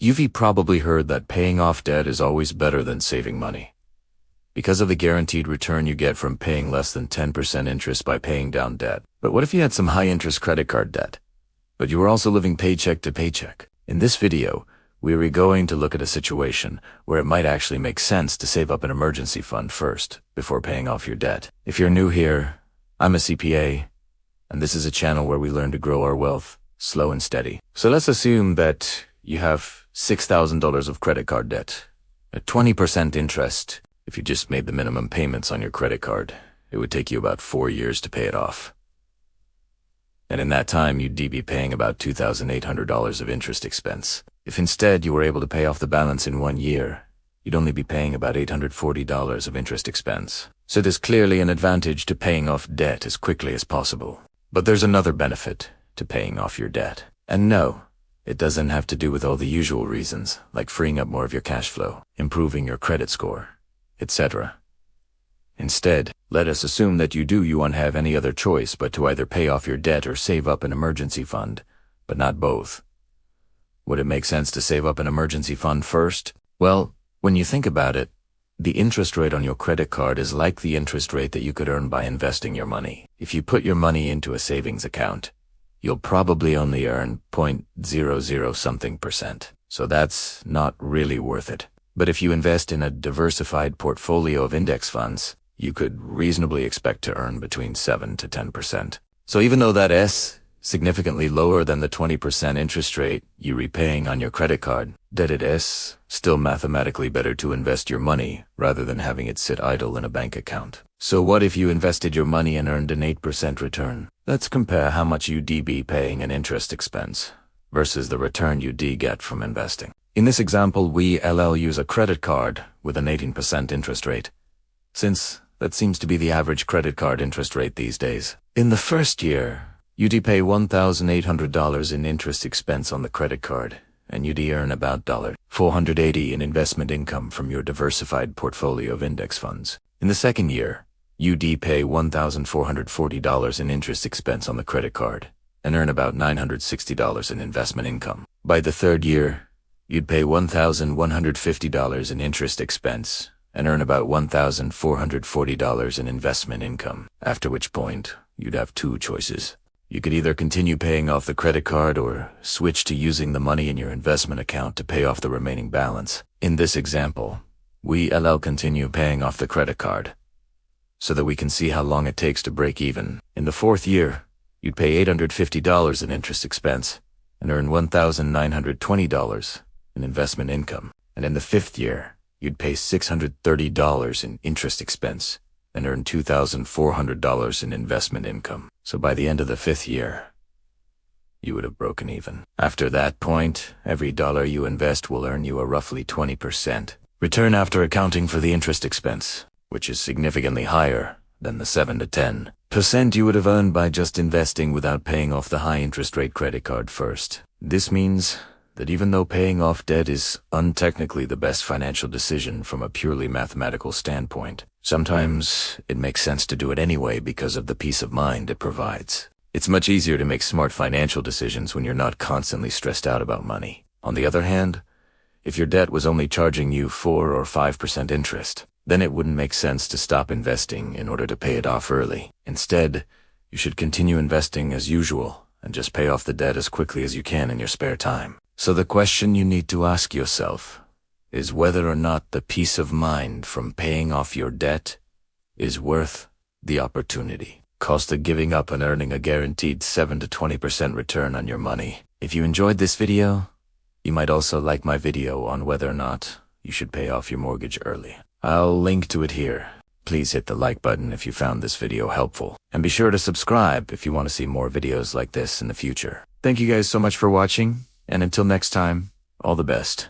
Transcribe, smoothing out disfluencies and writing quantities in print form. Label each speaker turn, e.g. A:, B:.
A: You've probably heard that paying off debt is always better than saving money, because of the guaranteed return you get from paying less than 10% interest by paying down debt. But what if you had some high-interest credit card debt, but you were also living paycheck to paycheck? In this video, we are going to look at a situation where it might actually make sense to save up an emergency fund first before paying off your debt. If you're new here, I'm a CPA, and this is a channel where we learn to grow our wealth slow and steady. So let's assume that you have $6,000 of credit card debt at 20% interest. If you just made the minimum payments on your credit card, it would take you about 4 years to pay it off. And in that time, you'd be paying about $2,800 of interest expense. If instead you were able to pay off the balance in 1 year, you'd only be paying about $840 of interest expense. So there's clearly an advantage to paying off debt as quickly as possible. But there's another benefit to paying off your debt. And no, it doesn't have to do with all the usual reasons, like freeing up more of your cash flow, improving your credit score, etc. Instead, let us assume that you won't have any other choice but to either pay off your debt or save up an emergency fund, but not both. Would it make sense to save up an emergency fund first? Well, when you think about it, the interest rate on your credit card is like the interest rate that you could earn by investing your money. If you put your money into a savings account, you'll probably only earn 0.00 something percent. So that's not really worth it. But if you invest in a diversified portfolio of index funds, you could reasonably expect to earn between 7 to 10%. So even though that is significantly lower than the 20% interest rate you're repaying on your credit card, that it is still mathematically better to invest your money rather than having it sit idle in a bank account. So what if you invested your money and earned an 8% return? Let's compare how much you'd be paying in interest expense versus the return you'd get from investing. In this example, we use a credit card with an 18% interest rate, since that seems to be the average credit card interest rate these days. In the first year, you'd pay $1,800 in interest expense on the credit card, and you'd earn about $480 in investment income from your diversified portfolio of index funds. In the second year, you'd pay $1,440 in interest expense on the credit card, and earn about $960 in investment income. By the third year, you'd pay $1,150 in interest expense, and earn about $1,440 in investment income, after which point, you'd have two choices. You could either continue paying off the credit card or switch to using the money in your investment account to pay off the remaining balance. In this example, we continue paying off the credit card so that we can see how long it takes to break even. In the fourth year, you'd pay $850 in interest expense and earn $1,920 in investment income. And in the fifth year, you'd pay $630 in interest expense and earn $2,400 in investment income. So by the end of the fifth year, you would have broken even. After that point, every dollar you invest will earn you a roughly 20% return after accounting for the interest expense, which is significantly higher than the 7 to 10% you would have earned by just investing without paying off the high interest rate credit card first. This means that even though paying off debt is untechnically the best financial decision from a purely mathematical standpoint, sometimes it makes sense to do it anyway because of the peace of mind it provides. It's much easier to make smart financial decisions when you're not constantly stressed out about money. On the other hand, if your debt was only charging you 4 or 5% interest, then it wouldn't make sense to stop investing in order to pay it off early. Instead, you should continue investing as usual and just pay off the debt as quickly as you can in your spare time. So the question you need to ask yourself is whether or not the peace of mind from paying off your debt is worth the opportunity. Cost of giving up and earning a guaranteed 7 to 20% return on your money. If you enjoyed this video, you might also like my video on whether or not you should pay off your mortgage early. I'll link to it here. Please hit the like button if you found this video helpful. And be sure to subscribe if you want to see more videos like this in the future. Thank you guys so much for watching, and until next time, all the best.